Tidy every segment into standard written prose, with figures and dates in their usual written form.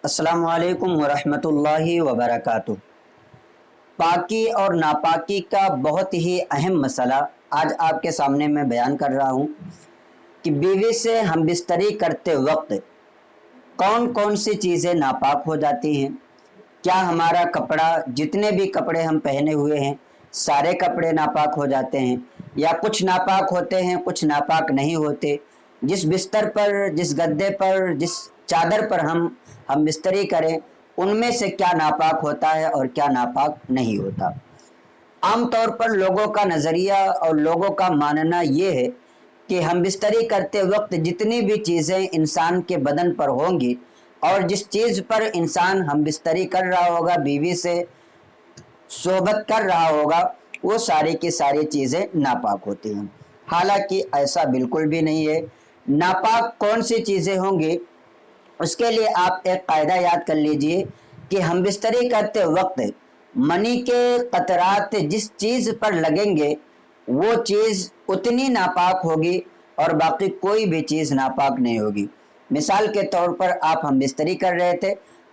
अस्सलाम वालेकुम वरहमतुल्लाहि वबरकातुह। पाकी और नापाकी का बहुत ही अहम मसला आज आपके सामने मैं बयान कर रहा हूँ कि बीवी से हम बिस्तरी करते वक्त कौन कौन सी चीज़ें नापाक हो जाती हैं। क्या हमारा कपड़ा, जितने भी कपड़े हम पहने हुए हैं, सारे कपड़े नापाक हो जाते हैं या कुछ नापाक होते हैं, कुछ नापाक नहीं होते। जिस बिस्तर पर, जिस गद्दे पर, जिस चादर पर हम बिस्तरी करें, उनमें से क्या नापाक होता है और क्या नापाक नहीं होता। आमतौर पर लोगों का नज़रिया और लोगों का मानना ये है कि हम बिस्तरी करते वक्त जितनी भी चीज़ें इंसान के बदन पर होंगी और जिस चीज़ पर इंसान हम बिस्तरी कर रहा होगा, बीवी से सोहबत कर रहा होगा, वो सारी की सारी चीज़ें नापाक होती हैं। हालांकि ऐसा बिल्कुल भी नहीं है। नापाक कौन सी चीज़ें होंगी, उसके लिए आप एक कायदा याद कर लीजिए कि हम बिस्तरी करते वक्त मनी के कतरात जिस चीज़ पर लगेंगे वो चीज़ उतनी नापाक होगी और बाकी कोई भी चीज़ नापाक नहीं होगी। मिसाल के तौर पर हम बिस्तरी कर रहे थे,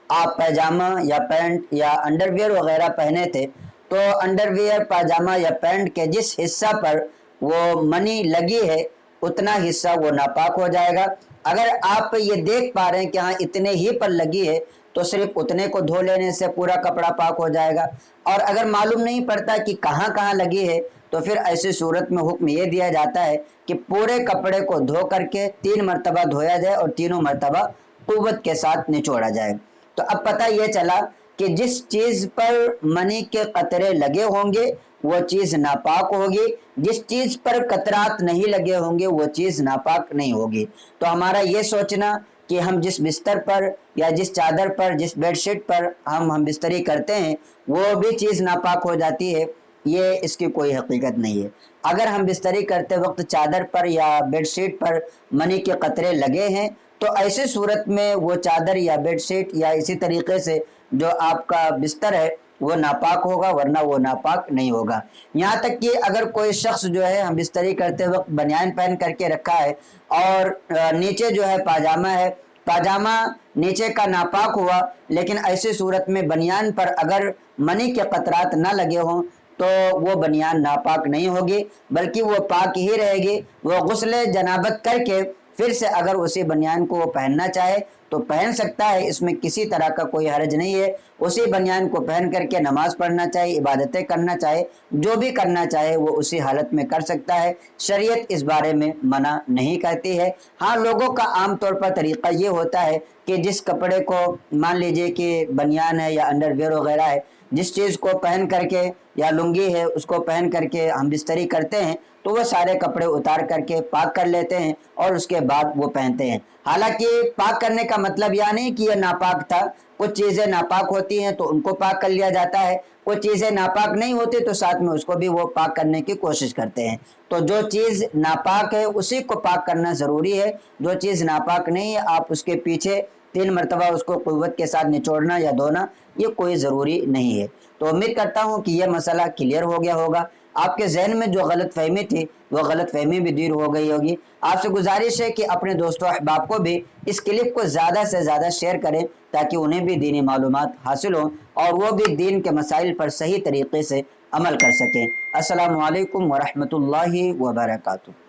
आप पैजामा या पैंट या अंडरवियर वगैरह पहने थे, तो अंडरवियर, पाजामा या पैंट के जिस हिस्सा पर वो मनी लगी है उतना हिस्सा वो नापाक हो जाएगा। अगर आप ये देख पा रहे हैं कि हाँ इतने ही पर लगी है, तो सिर्फ उतने को धो लेने से पूरा कपड़ा पाक हो जाएगा। और अगर मालूम नहीं पड़ता कि कहाँ कहाँ लगी है, तो फिर ऐसी सूरत में हुक्म ये दिया जाता है कि पूरे कपड़े को धो करके 3 मरतबा धोया जाए और तीनों मरतबा कुव्वत के साथ निचोड़ा जाए। तो अब पता ये चला कि जिस चीज़ पर मनी के कतरे लगे होंगे वो चीज़ नापाक होगी, जिस चीज़ पर कतरात नहीं लगे होंगे वो चीज़ नापाक नहीं होगी। तो हमारा ये सोचना कि हम जिस बिस्तर पर या जिस चादर पर, जिस बेडशीट पर हम बिस्तरी करते हैं वो भी चीज़ नापाक हो जाती है, ये इसकी कोई हकीकत नहीं है। अगर हम बिस्तरी करते वक्त चादर पर या बेडशीट पर मनी के कतरे लगे हैं, तो ऐसी सूरत में वो चादर या बेडशीट या इसी तरीके से जो आपका बिस्तर है वो नापाक होगा, वरना वो नापाक नहीं होगा। यहाँ तक कि अगर कोई शख्स जो है हम बिस्तरी करते वक्त बनियान पहन करके रखा है और नीचे जो है पाजामा है, पाजामा नीचे का नापाक हुआ, लेकिन ऐसी सूरत में बनियान पर अगर मनी के कतरात ना लगे हों तो वो बनियान नापाक नहीं होगी, बल्कि वो पाक ही रहेगी। वो गुस्ल जनाबत करके फिर से अगर उसी बनियान को वो पहनना चाहे तो पहन सकता है, इसमें किसी तरह का कोई हर्ज नहीं है। उसी बनियान को पहन करके नमाज पढ़ना चाहे, इबादतें करना चाहे, जो भी करना चाहे वो उसी हालत में कर सकता है। शरीयत इस बारे में मना नहीं करती है। हाँ, लोगों का आम तौर पर तरीक़ा ये होता है कि जिस कपड़े को, मान लीजिए कि बनियान है या अंडरवियर वगैरह है, जिस चीज़ को पहन करके या लुंगी है उसको पहन करके हम बिस्तरी करते हैं, तो वो सारे कपड़े उतार करके पाक कर लेते हैं और उसके बाद वो पहनते हैं। हालांकि पाक करने का मतलब यह नहीं कि यह नापाक था। कुछ चीज़ें नापाक होती हैं तो उनको पाक कर लिया जाता है, कुछ चीज़ें नापाक नहीं होती तो साथ में उसको भी वो पाक करने की कोशिश करते हैं। तो जो चीज़ नापाक है उसी को पाक करना ज़रूरी है। जो चीज़ नापाक नहीं है आप उसके पीछे 3 मरतबा उसको कुव्वत के साथ निचोड़ना या धोना ये कोई ज़रूरी नहीं है। तो उम्मीद करता हूँ कि यह मसला क्लियर हो गया होगा। आपके जहन में जो गलत फहमी थी वो गलत फहमी भी दूर हो गई होगी। आपसे गुजारिश है कि अपने दोस्तों अहबाब को भी इस क्लिप को ज़्यादा से ज़्यादा शेयर करें ताकि उन्हें भी दीनी मालूमात हासिल हों और वो भी दीन के मसाइल पर सही तरीके से अमल कर सकें। अस्सलामु अलैकुम वरहमतुल्लाहि वबरकातुहू।